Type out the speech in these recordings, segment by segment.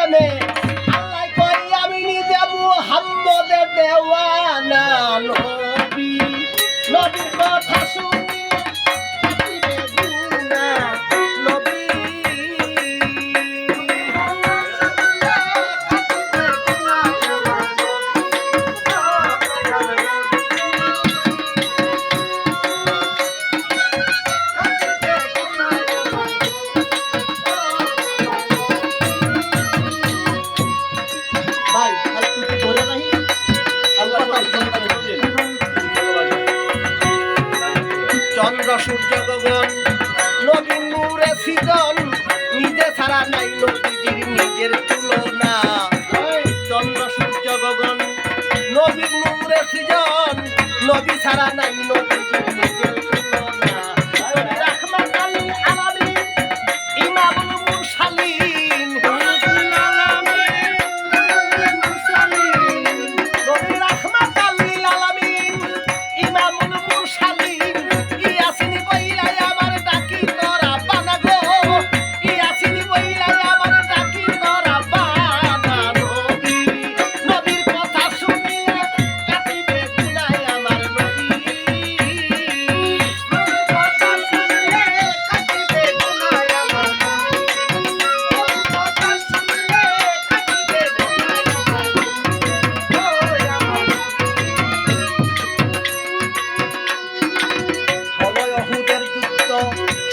মনে আল্লাহ কই আমি নিজে মুহাম্মদে দেওয়ানা নবী নবীর কথা শুনিলে কাটিবে গুনাহ নবী চন্দ্র সূর্য গগন নবীন নূরে সৃজন নিজে ছাড়া নাই নবীজির নিজের তুলনা চন্দ্র সূর্য গগন নবীন নূরে সৃজন নবী ছাড়া নাই নবীজির নিজের তুলনা রাহমাত আলিল আলামিন ইমামুল মুরসালিন নবী রাহমাত আলিল আলামিন ইমামুল মুরসালিন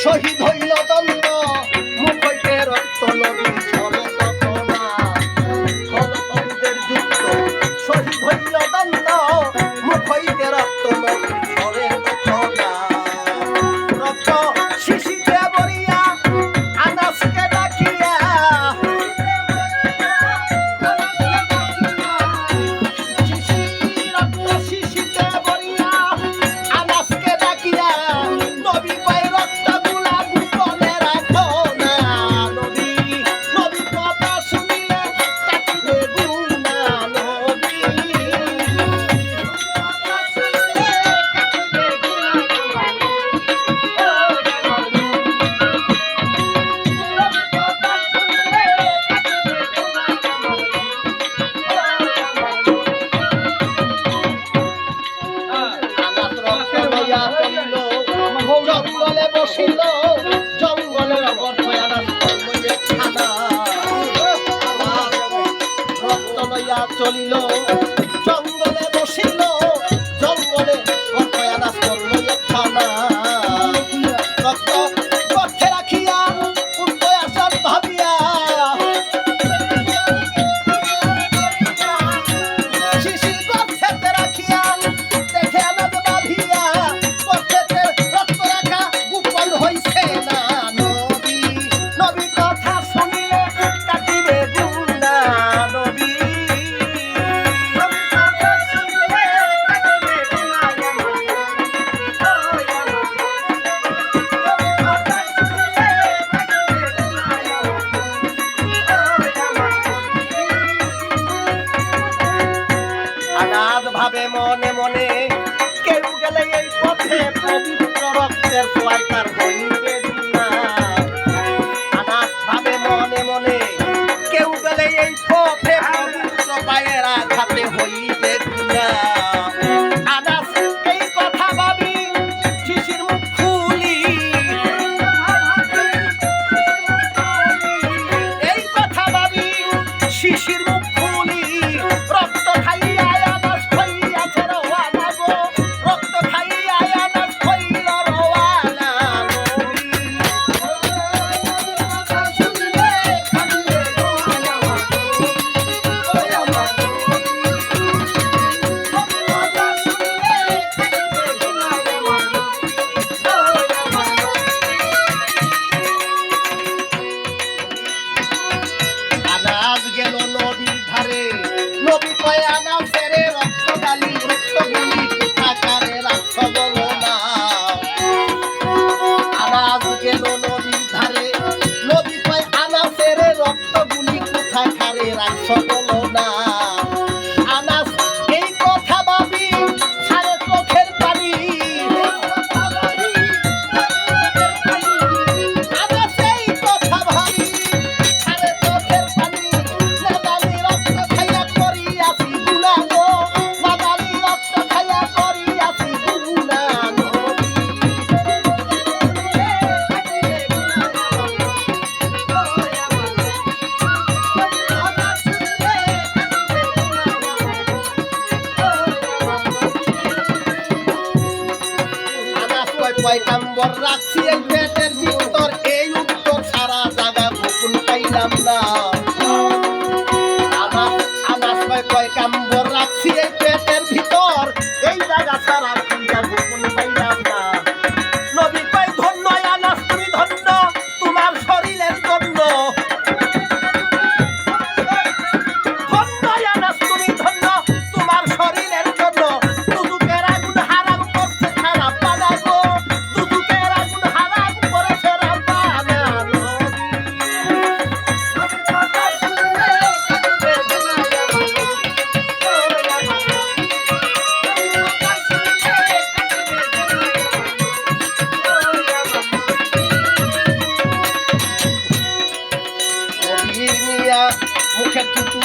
শহীদ হইল দন্ত মুখ হইতে রক্ত নবীর ঝরে তখনা হলদের যুদ্ধ শহীদ হইল দন্ত মুখ হইতে রক্ত নবীর ঝরে তখনা রক্ত শিশিতে বরিয়া আনাসকে ডাকিয়া রক্ত শিশিতে বরিয়া আনাসকে ডাকিয়া নবী কয় রক্ত জঙ্গলে বসিল জঙ্গলের রক্ত লইয়া চলিল জঙ্গলে বসিল জঙ্গলে আনাস লইয়া খানা রক্ত পক্ষে রাখিয়া উঠতে আসার ভাবিয়া শিশির পক্ষেতে রাখিয়া দেখে আনন্দ বাঁধিয়া পক্ষেতে রক্ত রাখা গোপন হইছে না নবী নবী কথা শুনিলে কাটিবে গুনাহ নবী আনাদ ভাবে মনে মনে কেউ গেলে এই পথে পবিত্র রক্তের ছোঁয়ায় তার হইবে না আনাদ ভাবে মনে মনে কেউ গেলে এই পথে পবিত্র পায়ের আঘাতে হইবে না আনাস এই কথা ভাবি শিশির মুখ খুলি এই কথা ভাবি শিশির মুখ খুলি রক্ত খাইয়া আনাস হইয়াছে রওয়ানা গো রক্ত খাইয়া আনাস হইল রওয়ানা আনাস গেল নদীর ধারে নবী কয় আনাসের রক্ত গালি রক্ত গুলি কোথাকারে রাখছ বলো না আনাস গেল নদীর ধারে নবী কয় আনাসের রক্ত গুলি কোথাকারে রাখছ বলো না আনাস এই কথা ভাবি ছাড়ে চোখের পানি আনাস এই কথা ভাবি ছাড়ে চোখের পানি রাখছি এই পেটের ভিতর, এই উত্তর সারা জায়গা গোপন পাইলাম না। আনাস কয় কাম্বর রাখছি এই পেটের ভিতর, এই জায়গা সারা খুঁজা গোপন পাইলাম না। নবী কয় ধন্য আনাস তুমি ধন্য তোমার শরীরের জন্য, ধন্য আনাস তুমি ধন্য তোমার শরীরের জন্য। দুদুকের আগুন হারাম করছে খারাপ বানাবো, দুদুকের আগুন হারাম করেছে রাব্বানা নবীর মিয়া মুখে থুতু,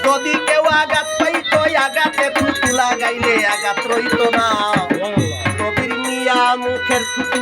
যদি কেউ আঘাত পাইতো আঘাতে থুতু লাগাইলে আঘাত রইতো না। নবীর মিয়া মুখের থুতু